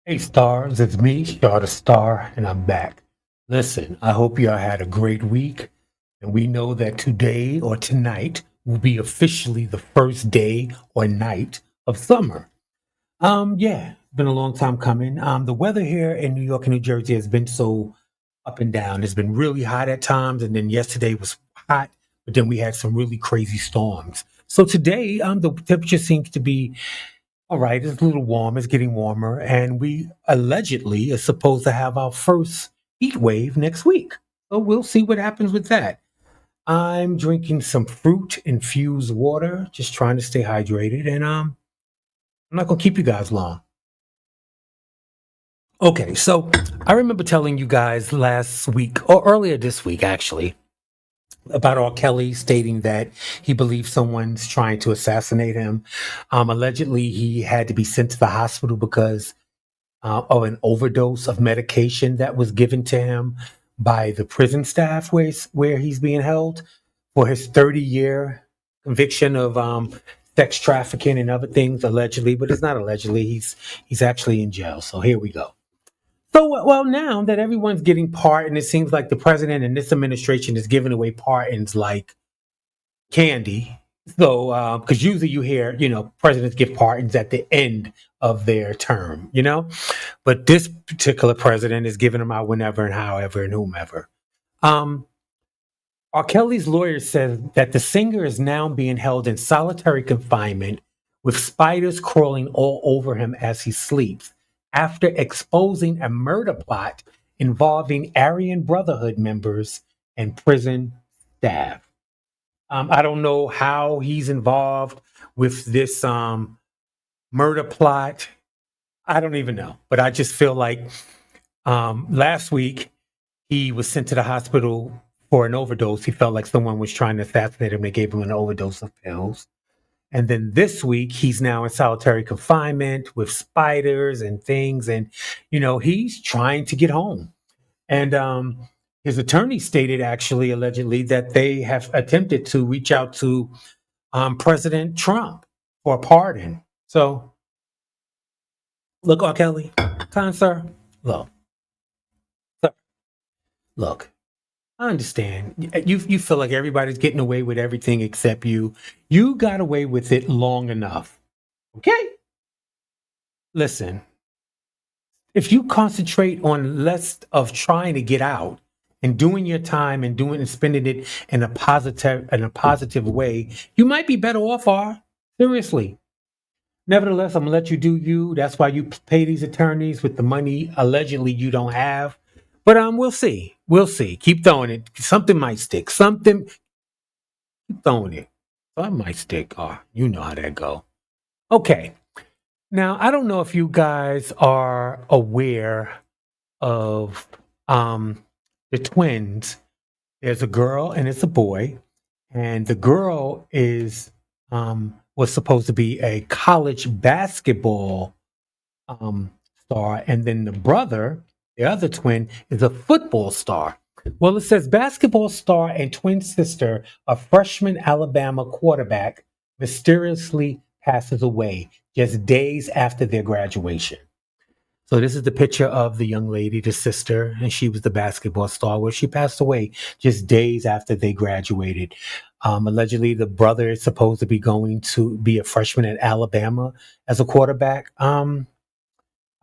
Hey stars, it's me, Star the Star, and I'm back. Listen, I hope y'all had a great week, and we know that today or tonight will be officially the first day or night of summer. Yeah, it's been a long time coming. The weather here in New York and New Jersey has been so up and down. It's been really hot at times, and then yesterday was hot, but then we had some really crazy storms. So today, the temperature seems to be all right, it's a little warm. It's getting warmer, and we allegedly are supposed to have our first heat wave next week. So we'll see what happens with that. I'm drinking some fruit infused water, just trying to stay hydrated, and I'm not gonna keep you guys long. Okay, so I remember telling you guys last week or earlier this week, actually, about R. Kelly stating that he believes someone's trying to assassinate him. Allegedly, he had to be sent to the hospital because of an overdose of medication that was given to him by the prison staff where he's being held for his 30-year conviction of sex trafficking and other things allegedly, but it's not allegedly. He's actually in jail. So here we go. So well, now that everyone's getting pardoned, it seems like the president and this administration is giving away pardons like candy. So, because usually you hear, presidents give pardons at the end of their term, but this particular president is giving them out whenever and however and whomever. Um, R. Kelly's lawyer says that the singer is now being held in solitary confinement with spiders crawling all over him as he sleeps after exposing a murder plot involving Aryan Brotherhood members and prison staff. I don't know how he's involved with this murder plot. I don't even know. But I just feel like last week he was sent to the hospital for an overdose. He felt like someone was trying to assassinate him. They gave him an overdose of pills. And then this week he's now in solitary confinement with spiders and things. And, he's trying to get home. And his attorney stated, actually, allegedly, that they have attempted to reach out to President Trump for a pardon. So, look, R. Kelly, kind sir, look, sir, look. I understand. You feel like everybody's getting away with everything except you. You got away with it long enough. Okay? Listen, if you concentrate on less of trying to get out and doing your time and doing and spending it in a positive way, you might be better off. Are seriously. Nevertheless, I'm gonna let you do you. That's why you pay these attorneys with the money allegedly you don't have. But we'll see. We'll see. Keep throwing it. Something might stick. Something. Keep throwing it. Something might stick. Oh, you know how that go. Okay. Now I don't know if you guys are aware of the twins. There's a girl and it's a boy, and the girl is was supposed to be a college basketball star, and then the brother, the other twin, is a football star. Well, it says basketball star and twin sister of freshman Alabama quarterback mysteriously passes away just days after their graduation. So this is the picture of the young lady, the sister, and she was the basketball star. Where she passed away just days after they graduated. Allegedly, the brother is supposed to be going to be a freshman at Alabama as a quarterback. I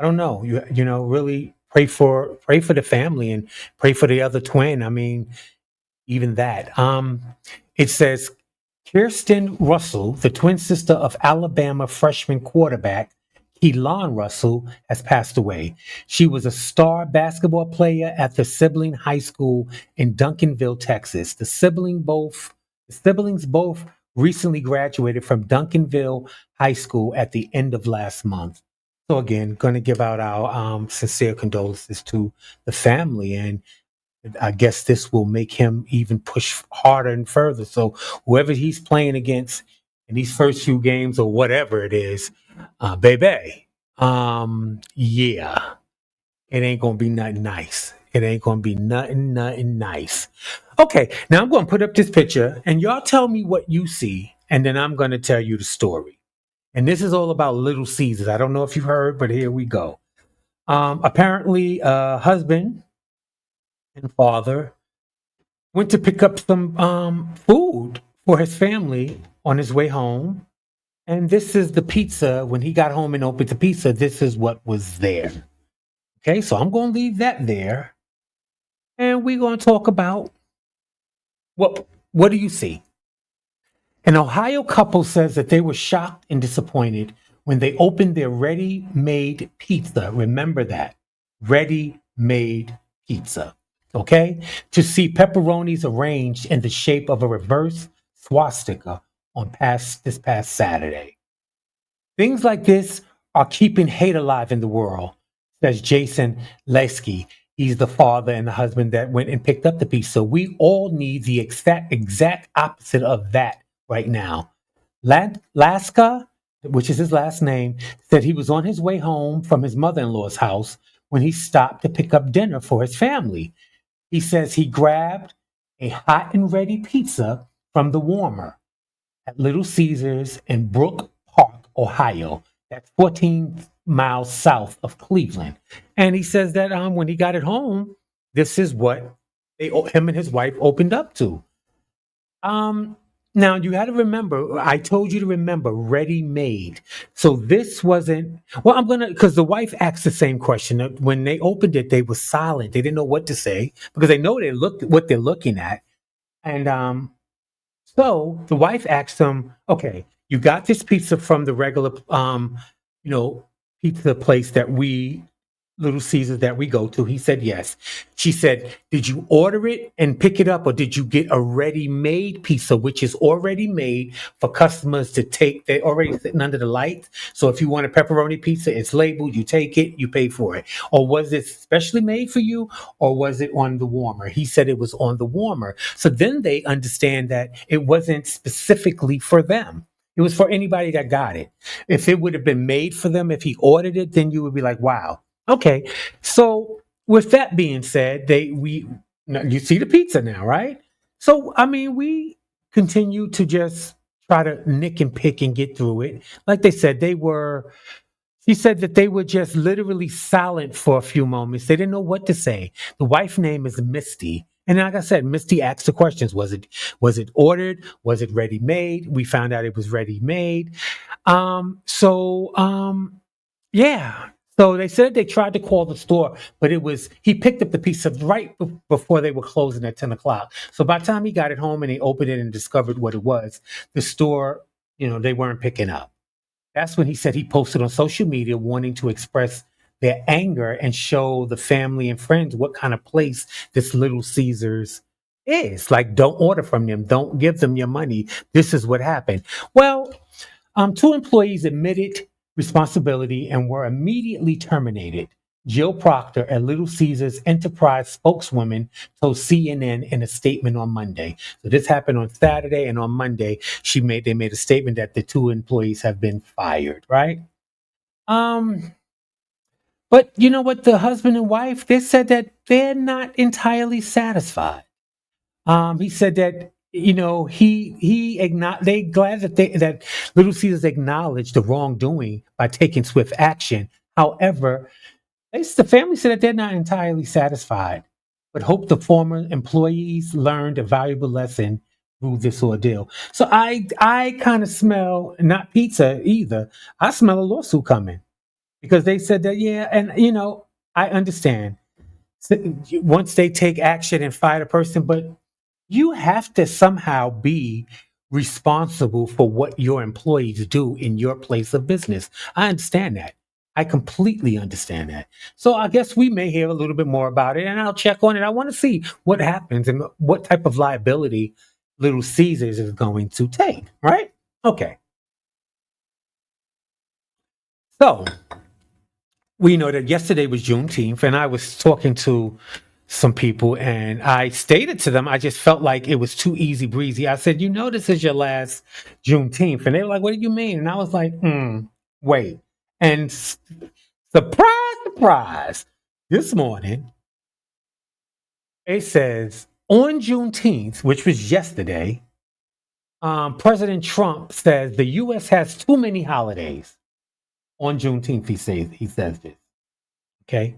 don't know. Really pray for the family and pray for the other twin. I mean, even that. It says Kirsten Russell, the twin sister of Alabama freshman quarterback Keelan Russell, has passed away. She was a star basketball player at the sibling high school in Duncanville, Texas. The siblings both recently graduated from Duncanville High School at the end of last month. So again, going to give out our sincere condolences to the family, and I guess this will make him even push harder and further. So whoever he's playing against in these first few games or whatever it is, baby, yeah, it ain't gonna be nothing nice. It ain't gonna be nothing nice. Okay, now I'm gonna put up this picture, and y'all tell me what you see, and then I'm gonna tell you the story. And this is all about Little Caesars. I don't know if you heard, but here we go. Apparently, husband and father went to pick up some food for his family on his way home. And this is the pizza. When he got home and opened the pizza, this is what was there. Okay, so I'm going to leave that there. And we're going to talk about what do you see? An Ohio couple says that they were shocked and disappointed when they opened their ready made pizza. Remember that ready made pizza. Okay? To see pepperonis arranged in the shape of a reverse swastika on this past Saturday. Things like this are keeping hate alive in the world, says Jason Lesky. He's the father and the husband that went and picked up the piece. So we all need the exact opposite of that right now. Laska, which is his last name, said he was on his way home from his mother in law's house when he stopped to pick up dinner for his family. He says he grabbed a hot and ready pizza from the warmer at Little Caesars in Brook Park, Ohio. That's 14 miles south of Cleveland. And he says that when he got it home, this is what him and his wife opened up to. Um, Now you got to remember, I told you to remember ready made. So this wasn't, well, I'm going to, because the wife asked the same question. When they opened it, they were silent. They didn't know what to say because they know they look what they're looking at. And so the wife asked him, "Okay, you got this pizza from the regular, you know, pizza place that we, Little Caesars that we go to?" He said, "Yes." She said, "Did you order it and pick it up, or did you get a ready-made pizza, which is already made for customers to take? They're already sitting under the lights. So if you want a pepperoni pizza, it's labeled. You take it, you pay for it. Or was it specially made for you, or was it on the warmer?" He said it was on the warmer. So then they understand that it wasn't specifically for them. It was for anybody that got it. If it would have been made for them, if he ordered it, then you would be like, "Wow, okay." So with that being said, now you see the pizza now, right? So I mean, we continue to just try to nick and pick and get through it. Like they said, she said that they were just literally silent for a few moments. They didn't know what to say. The wife's name is Misty. And like I said, Misty asked the questions. Was it ordered? Was it ready made? We found out it was ready made. Yeah. So they said they tried to call the store, but he picked up the pizza right before they were closing at 10 o'clock. So by the time he got it home and he opened it and discovered what it was, the store, they weren't picking up. That's when he said he posted on social media wanting to express their anger and show the family and friends what kind of place this Little Caesars is. Like, don't order from them, don't give them your money. This is what happened. Well, two employees admitted responsibility and were immediately terminated. Jill Proctor, a Little Caesars Enterprise spokeswoman, told CNN in a statement on Monday. So this happened on Saturday, and on Monday, they made a statement that the two employees have been fired. Right? Um, but you know what? The husband and wife, they said that they're not entirely satisfied. He said that they glad that Little Caesars acknowledged the wrongdoing by taking swift action. However, the family said that they're not entirely satisfied, but hope the former employees learned a valuable lesson through this ordeal. So I kind of smell not pizza either. I smell a lawsuit coming because they said that, yeah, and I understand once they take action and fire the person, but you have to somehow be responsible for what your employees do in your place of business. I understand that. I completely understand that. So I guess we may hear a little bit more about it, and I'll check on it. I want to see what happens and what type of liability Little Caesars is going to take, right? Okay. So we know that yesterday was Juneteenth, and I was talking to some people, and I stated to them, I just felt like it was too easy breezy. I said, this is your last Juneteenth. And they were like, "What do you mean?" And I was like, wait. And surprise, surprise, this morning, it says on Juneteenth, which was yesterday, President Trump says the U.S. has too many holidays on Juneteenth. He says this. Okay.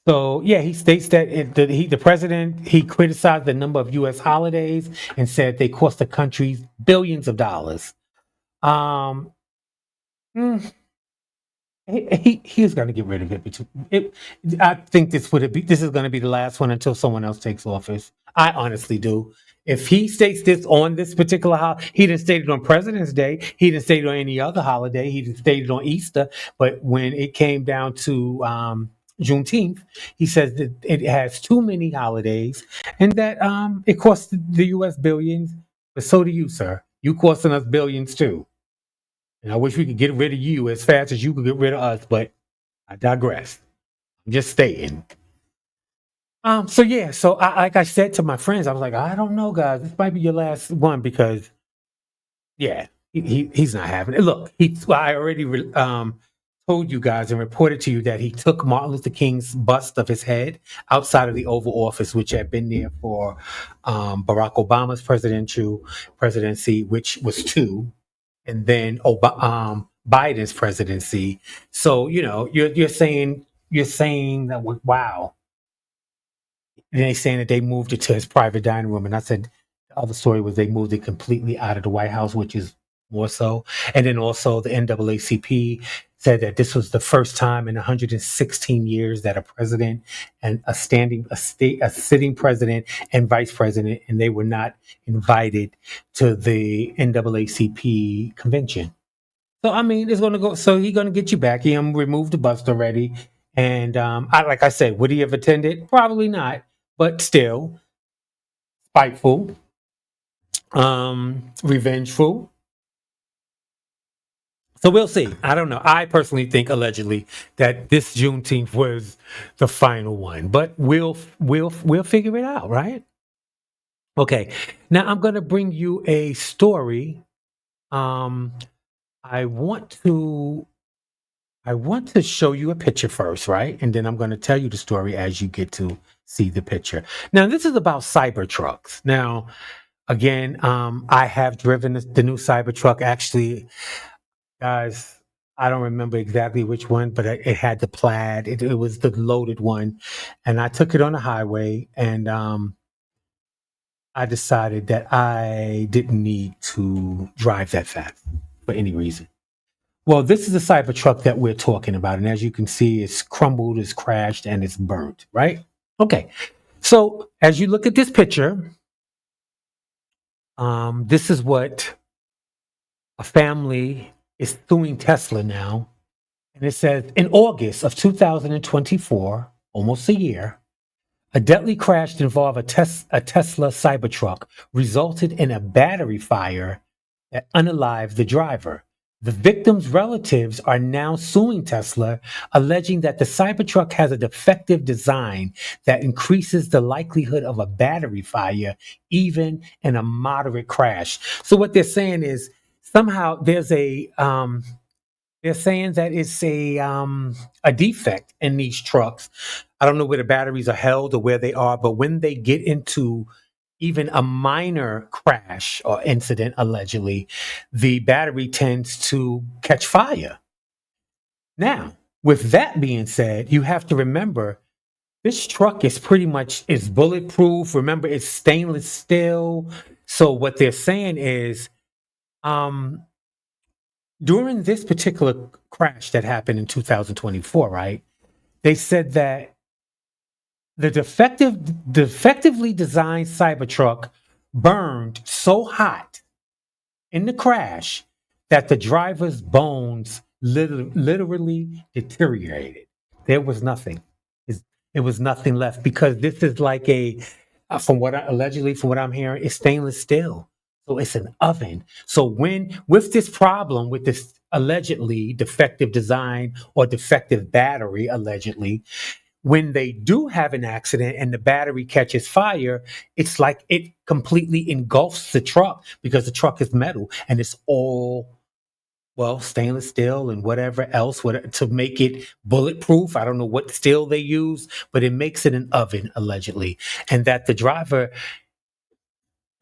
So yeah, he states that the president he criticized the number of U.S. holidays and said they cost the country billions of dollars. Um, mm, he's going to get rid of it. I think this is going to be the last one until someone else takes office. I honestly do. If he states this on this particular holiday, he didn't state it on President's Day. He didn't state it on any other holiday. He didn't state it on Easter. But when it came down to Juneteenth, he says that it has too many holidays and that it costs the U.S. billions. But so do you, sir. You costing us billions too. And I wish we could get rid of you as fast as you could get rid of us, but I digress. I'm just stating. So yeah, so like I said to my friends, I was like, I don't know, guys, this might be your last one because yeah, he's not having it. Look, I already told you guys and reported to you that he took Martin Luther King's bust of his head outside of the Oval Office, which had been there for Barack Obama's presidential presidency, which was two, and then Biden's presidency. So you're saying that wow. And they saying that they moved it to his private dining room, and I said the other story was they moved it completely out of the White House, which is more so. And then also the NAACP said that this was the first time in 116 years that a president and a sitting president and vice president, and they were not invited to the NAACP convention. So I mean, it's gonna go. So he's gonna get you back. He removed the bust already, and like I said, would he have attended? Probably not, but still spiteful, revengeful. So we'll see. I don't know. I personally think allegedly that this Juneteenth was the final one, but we'll figure it out, right? Okay. Now I'm gonna bring you a story. Um, I want to I want to show you a picture first, right? And then I'm going to tell you the story as you get to see the picture. Now, this is about Cybertrucks. Now, again, I have driven the new Cybertruck. Actually, guys, I don't remember exactly which one, but it had the plaid. It was the loaded one, and I took it on the highway, and I decided that I didn't need to drive that fast for any reason. Well, this is the Cybertruck that we're talking about. And as you can see, it's crumbled, it's crashed, and it's burnt, right? Okay. So as you look at this picture, this is what a family is suing Tesla now. And it says in August of 2024, almost a year, a deadly crash involved a Tesla Cybertruck resulted in a battery fire that unalived the driver. The victim's relatives are now suing Tesla, alleging that the Cybertruck has a defective design that increases the likelihood of a battery fire, even in a moderate crash. So what they're saying is somehow they're saying that it's a defect in these trucks. I don't know where the batteries are held or where they are, but when they get into even a minor crash or incident, allegedly, the battery tends to catch fire. Now, with that being said, you have to remember this truck is pretty much is bulletproof. Remember, it's stainless steel. So what they're saying is, um, during this particular crash that happened in 2024, right? They said that the defectively designed Cybertruck burned so hot in the crash that the driver's bones literally deteriorated. There was nothing. It's- It was nothing left because this is like allegedly, from what I'm hearing, it's stainless steel. So it's an oven. So when with this problem, with this allegedly defective design or defective battery, allegedly, when they do have an accident and the battery catches fire, it's like it completely engulfs the truck because the truck is metal and it's all, well, stainless steel and whatever else to make it bulletproof. I don't know what steel they use, but it makes it an oven, allegedly. And that the driver,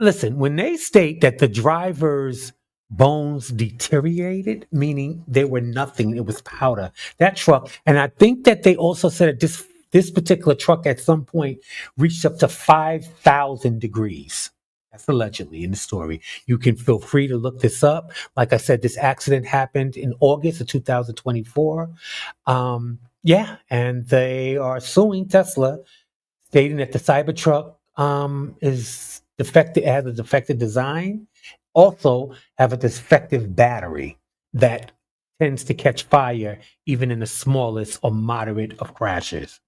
listen, when they state that the driver's bones deteriorated, meaning they were nothing. It was powder. That truck, and I think that they also said that this particular truck at some point reached up to 5,000 degrees. That's allegedly in the story. You can feel free to look this up. Like I said, this accident happened in August of 2024. Yeah, and they are suing Tesla, stating that the Cybertruck is defective, has a defective design, also have a defective battery that tends to catch fire even in the smallest or moderate of crashes.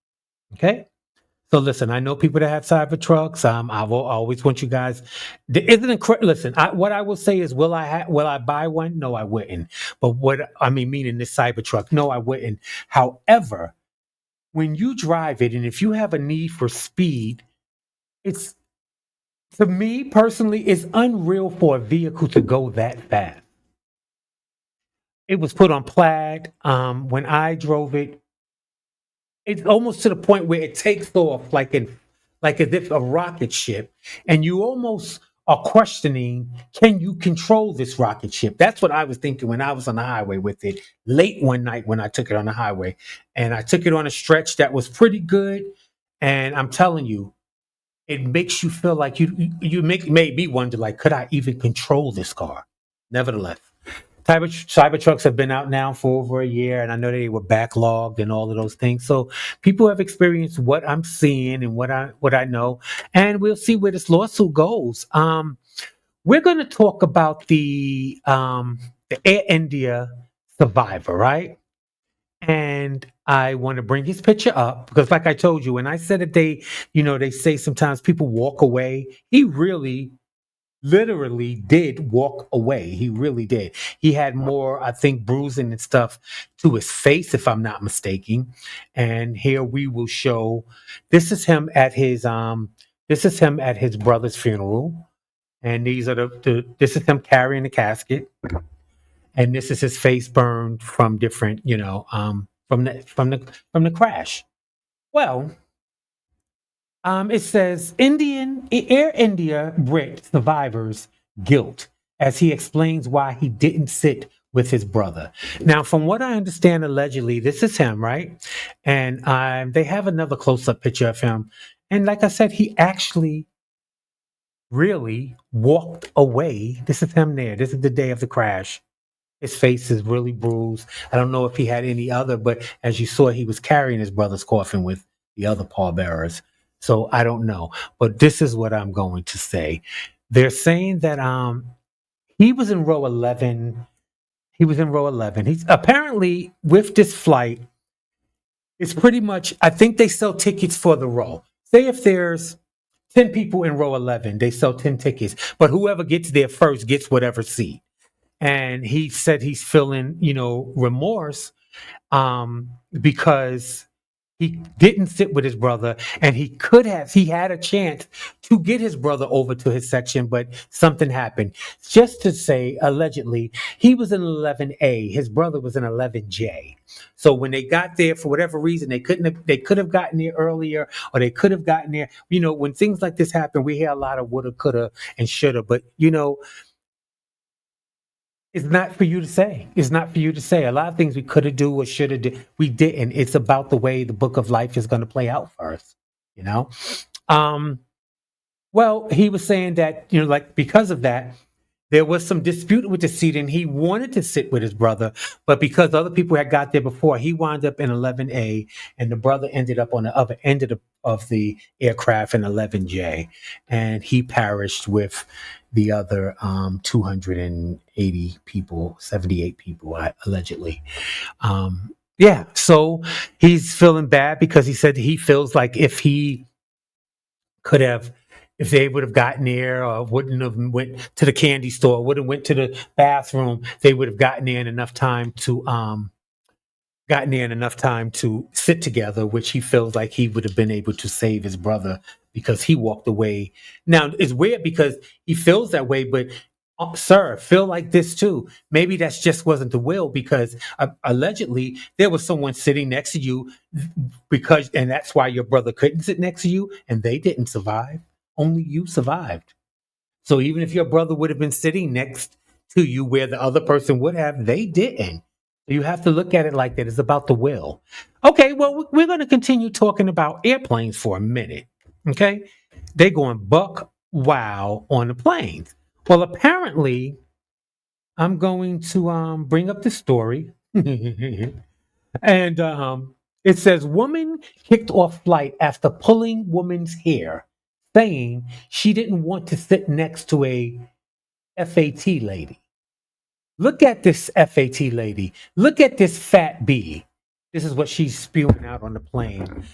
Okay. So listen, I know people that have Cybertrucks. Always want you guys. Isn't it? Listen, what I will say is, will I buy one? No, I wouldn't. But what I mean, meaning this Cybertruck, no, I wouldn't. However, when you drive it, and if you have a need for speed, it's to me personally, it's unreal for a vehicle to go that fast. It was put on plaid. When I drove it, it's almost to the point where it takes off like as if a rocket ship, and you almost are questioning, can you control this rocket ship? That's what I was thinking when I was on the highway with it late one night when I took it on the highway, and I took it on a stretch that was pretty good. And I'm telling you, it makes you feel like made me wonder, like, could I even control this car? Nevertheless, Cybertrucks have been out now for over a year, and I know they were backlogged and all of those things. So people have experienced what I'm seeing and what I know, and we'll see where this lawsuit goes. We're going to talk about the Air India survivor, right? And I want to bring his picture up because, like I told you, when I said that they say sometimes people walk away. He really literally did walk away. He really did. He had more, I think, bruising and stuff to his face, if I'm not mistaken. And here we will show. This is him at his brother's funeral, and these are this is him carrying the casket, and this is his face burned from different, from the crash. Well, it says Air India Brit survivors guilt as he explains why he didn't sit with his brother. Now, from what I understand, allegedly, this is him, right? And they have another close-up picture of him, and like I said, he actually really walked away. This is him there. This is the day of the crash. His face is really bruised. I don't know if he had any other, but as you saw, he was carrying his brother's coffin with the other pallbearers. So I don't know. But this is what I'm going to say. They're saying that he was in row 11. He was in row 11. He's apparently with this flight, it's pretty much, I think they sell tickets for the row. Say if there's 10 people in row 11, they sell 10 tickets, but whoever gets there first gets whatever seat. And he said he's feeling, remorse, because he didn't sit with his brother, and he had a chance to get his brother over to his section, but something happened. Just to say, allegedly, he was in 11A, his brother was in 11J. So when they got there, for whatever reason, they could have gotten there earlier, or they could have gotten there. When things like this happen, we hear a lot of woulda, coulda, and shoulda, but it's not for you to say. It's not for you to say. A lot of things we could have do or should have did. We didn't. It's about the way the book of life is going to play out for us. You know. Um, well, he was saying that like because of that, there was some dispute with the seat, and he wanted to sit with his brother, but because other people had got there before, he wound up in 11A, and the brother ended up on the other end of the aircraft in 11J, and he perished with the other 280 people, 78 people, allegedly. Yeah, so he's feeling bad because he said he feels like could have if they would have gotten there or wouldn't have went to the candy store, wouldn't went to the bathroom, they would have gotten there in enough time to sit together, which he feels like he would have been able to save his brother because he walked away. Now it's weird because he feels that way, but sir, feel like this too. Maybe that's just wasn't the will because allegedly there was someone sitting next to you and that's why your brother couldn't sit next to you and they didn't survive. Only you survived. So even if your brother would have been sitting next to you where the other person would have. They didn't. So you have to look at it like that. It's about the will. Okay, well, we're going to continue talking about airplanes for a minute. Okay, they going buck wow on the planes. Well, apparently, I'm going to bring up the story, and it says woman kicked off flight after pulling woman's hair, saying she didn't want to sit next to a FAT lady. Look at this FAT lady. Look at this fat B. This is what she's spewing out on the plane,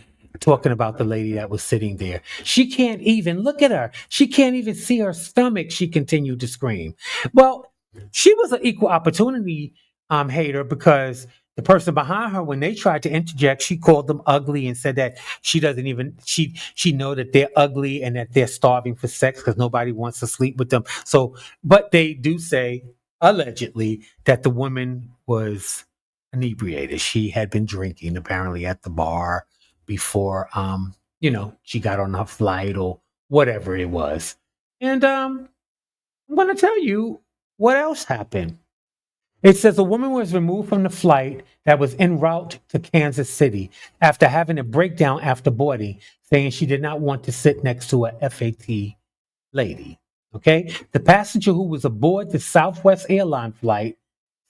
talking about the lady that was sitting there. She can't even look at her. She can't even see her stomach. She continued to scream. Well, she was an equal opportunity hater because the person behind her, when they tried to interject, she called them ugly and said that she doesn't even she know that they're ugly and that they're starving for sex because nobody wants to sleep with them. So, but they do say allegedly that the woman was inebriated. She had been drinking apparently at the bar before she got on her flight or whatever it was. And I'm gonna tell you what else happened. It says a woman was removed from the flight that was en route to Kansas City after having a breakdown after boarding, saying she did not want to sit next to a FAT lady. Okay. The passenger who was aboard the Southwest airline flight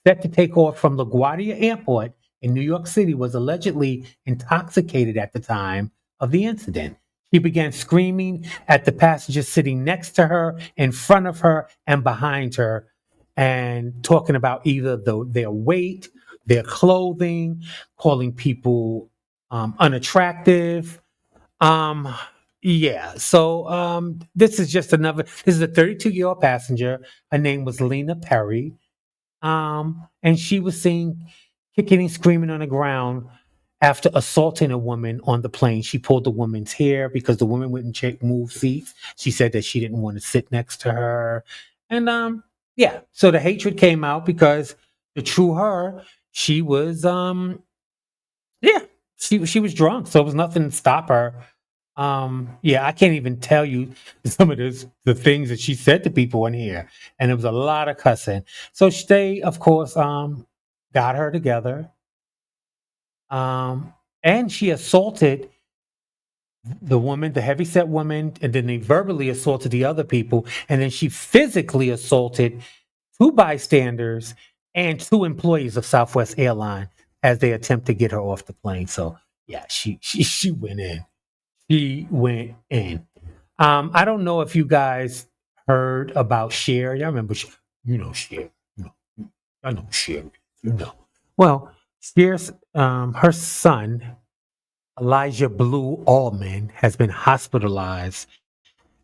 set to take off from LaGuardia Airport in New York City was allegedly intoxicated at the time of the incident. She began screaming at the passenger sitting next to her, in front of her, and behind her, and talking about either their weight, their clothing, calling people unattractive. Um, yeah. So this is just another. This is a 32-year-old passenger. Her name was Lena Perry, and she was seen kicking and screaming on the ground after assaulting a woman on the plane. She pulled the woman's hair because the woman wouldn't move seats. She said that she didn't want to sit next to her, and yeah. So the hatred came out because the true her, she was yeah, she was drunk, so it was nothing to stop her. Yeah, I can't even tell you some of the things that she said to people in here, and it was a lot of cussing. So they, of course, got her together, um, and she assaulted the woman, the heavyset woman, and then they verbally assaulted the other people, and then she physically assaulted two bystanders and two employees of Southwest Airline as they attempt to get her off the plane. So yeah, she went in. She went in. I don't know if you guys heard about Cher. Y'all remember, Cher. I know Cher. You know. Well, Cher's her son Elijah Blue Allman has been hospitalized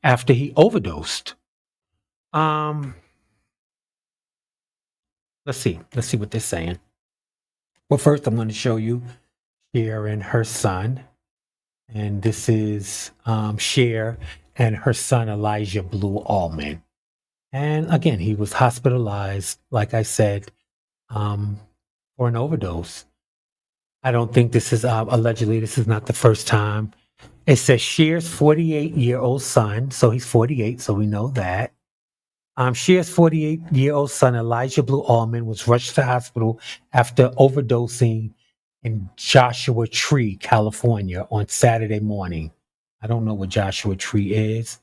after he overdosed. Um, let's see. Let's see what they're saying. Well, first I'm going to show you Cher and her son, and this is Cher and her son Elijah Blue Allman. And again, he was hospitalized, like I said, um, for an overdose. I don't think this is allegedly. This is not the first time. It says Cher's 48-year-old son, so he's 48, so we know that. Cher's 48-year-old son, Elijah Blue Allman, was rushed to hospital after overdosing in Joshua Tree, California, on Saturday morning. I don't know what Joshua Tree is,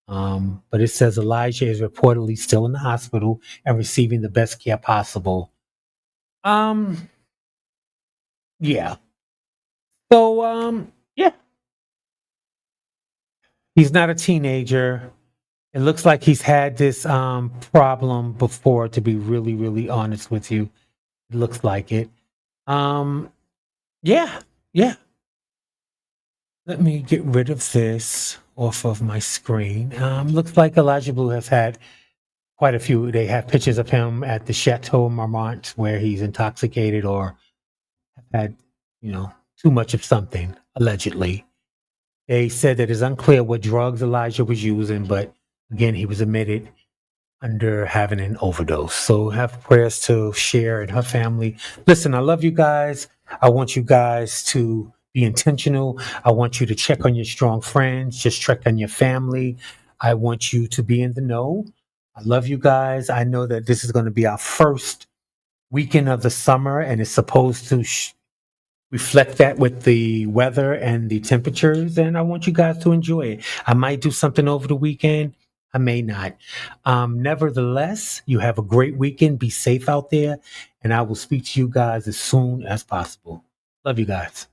but it says Elijah is reportedly still in the hospital and receiving the best care possible. Um, yeah. So, yeah, he's not a teenager. It looks like he's had this problem before, to be really, really honest with you. It looks like it. Um, yeah, yeah. Let me get rid of this off of my screen. Looks like Elijah Blue has had quite a few. They have pictures of him at the Chateau Marmont where he's intoxicated or had, too much of something, allegedly. They said that it's unclear what drugs Elijah was using, but again, he was admitted under having an overdose. So have prayers to Cher and her family. Listen, I love you guys. I want you guys to be intentional. I want you to check on your strong friends, just check on your family. I want you to be in the know. I love you guys. I know that this is going to be our first weekend of the summer, and it's supposed to reflect that with the weather and the temperatures. And I want you guys to enjoy it. I might do something over the weekend. I may not. Nevertheless, you have a great weekend. Be safe out there. And I will speak to you guys as soon as possible. Love you guys.